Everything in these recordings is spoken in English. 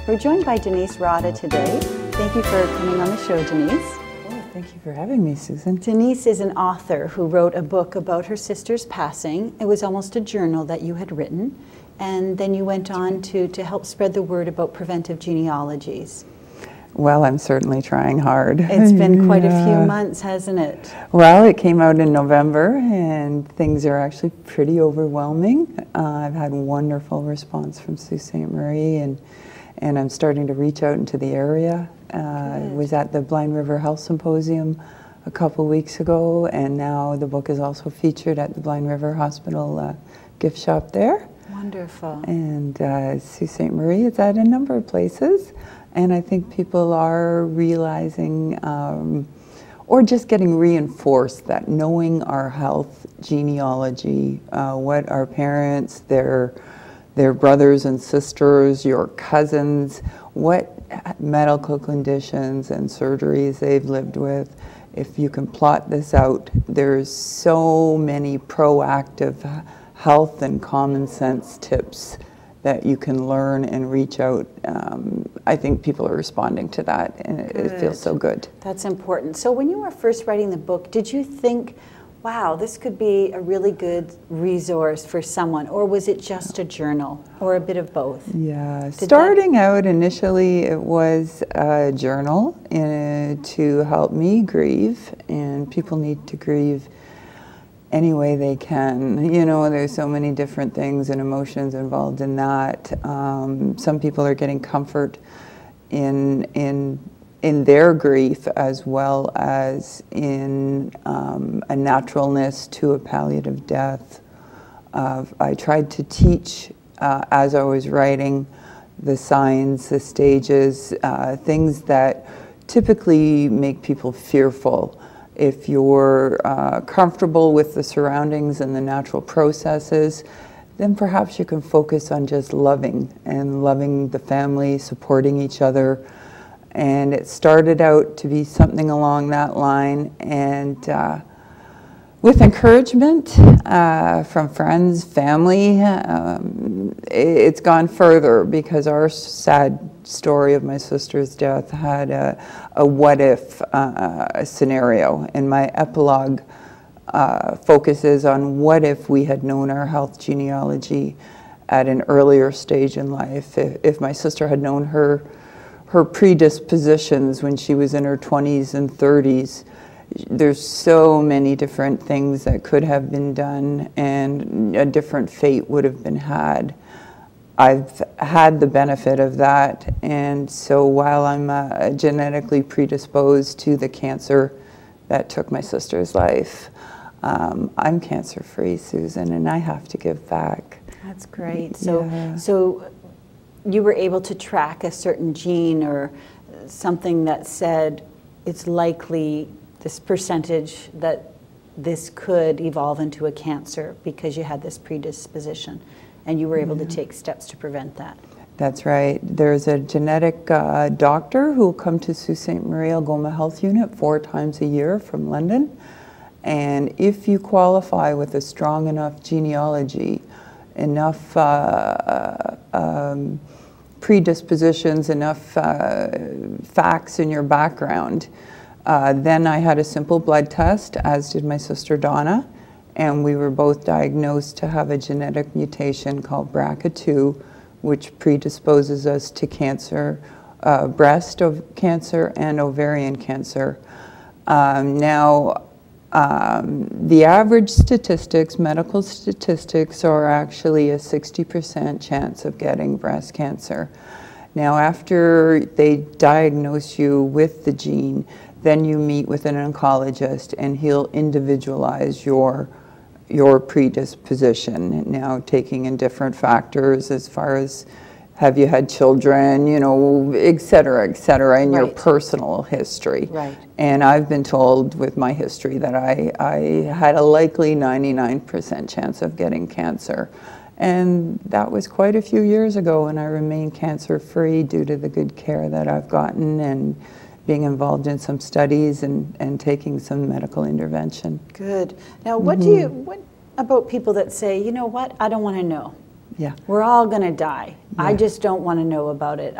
We're joined by Denise Rada today. Thank you for coming on the show, Denise. Oh, thank you for having me, Susan. Denise is an author who wrote a book about her sister's passing. It was almost a journal that you had written, and then you went on to help spread the word about preventive genealogies. Well, I'm certainly trying hard. It's been quite a few months, hasn't it? Well, it came out in November, and things are actually pretty overwhelming. I've had wonderful response from Sault Ste. Marie, and I'm starting to reach out into the area. I was at the Blind River Health Symposium a couple weeks ago, and now the book is also featured at the Blind River Hospital gift shop there. Wonderful. And Sault Ste. Marie, it's at a number of places. And I think people are realizing, or just getting reinforced, that knowing our health genealogy, what our parents, their brothers and sisters, your cousins, what medical conditions and surgeries they've lived with. If you can plot this out, there's so many proactive health and common sense tips that you can learn and reach out. I think people are responding to that, and it feels so good. That's important. So when you were first writing the book, did you think, wow, this could be a really good resource for someone, or was it just a journal, or a bit of both? Yeah, starting out initially it was a journal to help me grieve, and people need to grieve any way they can. You know, there's so many different things and emotions involved in that. Some people are getting comfort in their grief, as well as in a naturalness to a palliative death. I tried to teach, as I was writing, the signs, the stages, things that typically make people fearful. If you're comfortable with the surroundings and the natural processes, then perhaps you can focus on just loving the family, supporting each other. And it started out to be something along that line, and with encouragement from friends, family, it's gone further, because our sad story of my sister's death had a what-if scenario, and my epilogue focuses on what if we had known our health genealogy at an earlier stage in life. If my sister had known her predispositions when she was in her 20s and 30s, there's so many different things that could have been done, and a different fate would have been had. I've had the benefit of that, and so while I'm genetically predisposed to the cancer that took my sister's life, I'm cancer-free, Susan, and I have to give back. That's great. So you were able to track a certain gene or something that said it's likely this percentage that this could evolve into a cancer because you had this predisposition, and you were able to take steps to prevent that. That's right. There's a genetic doctor who will come to Sault Ste. Marie Algoma Health Unit 4 times a year from London, and if you qualify with a strong enough genealogy, enough predispositions, enough facts in your background, then I had a simple blood test, as did my sister Donna, and we were both diagnosed to have a genetic mutation called BRCA2, which predisposes us to cancer, breast cancer and ovarian cancer. The average statistics, medical statistics, are actually a 60% chance of getting breast cancer. Now, after they diagnose you with the gene, then you meet with an oncologist, and he'll individualize your predisposition, now taking in different factors as far as have you had children, you know, et cetera, and your personal history. Right. And I've been told with my history that I had a likely 99% chance of getting cancer. And that was quite a few years ago, and I remain cancer-free due to the good care that I've gotten and being involved in some studies and taking some medical intervention. Good. Now, what about people that say, you know what, I don't want to know. Yeah. We're all going to die. I just don't want to know about it.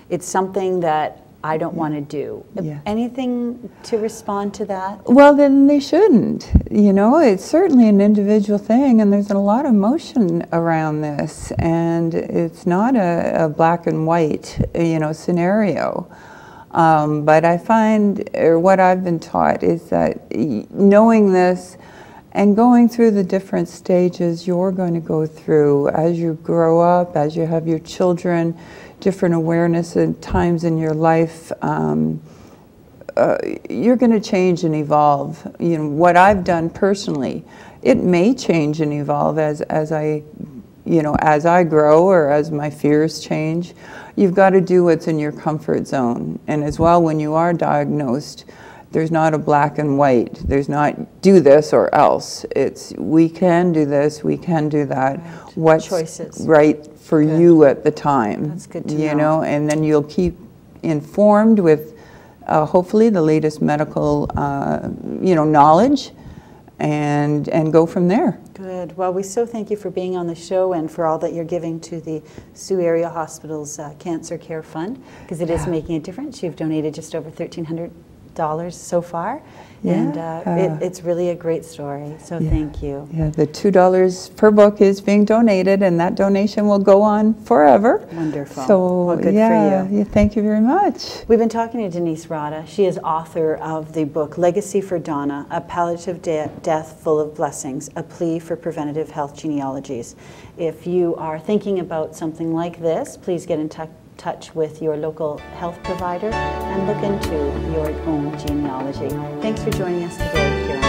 It's something that I don't want to do. Yeah. Anything to respond to that? Well, then they shouldn't. You know, it's certainly an individual thing, and there's a lot of emotion around this, and it's not a black and white, you know, scenario. But I find, or what I've been taught is that knowing this and going through the different stages you're going to go through as you grow up, as you have your children, different awareness and times in your life, you're going to change and evolve. You know, what I've done personally, it may change and evolve as I, you know, as I grow or as my fears change. You've got to do what's in your comfort zone. And as well, when you are diagnosed, there's not a black and white. There's not do this or else. It's we can do this, we can do that. Right. What's choices right for you at the time. That's good to know. know. You know, and then you'll keep informed with hopefully the latest medical, you know, knowledge, and go from there. Good. Well, we so thank you for being on the show and for all that you're giving to the Sioux Area Hospital's Cancer Care Fund, because it is making a difference. You've donated just over $1,300 so far, and it's really a great story, so thank you. Yeah, the $2 per book is being donated, and that donation will go on forever. Wonderful. So, well, good for you. Yeah, thank you very much. We've been talking to Denise Rada. She is author of the book Legacy for Donna, A Palliative Death Full of Blessings, a plea for preventative health genealogies. If you are thinking about something like this, please get in touch with your local health provider and look into your own genealogy. Thanks for joining us today here on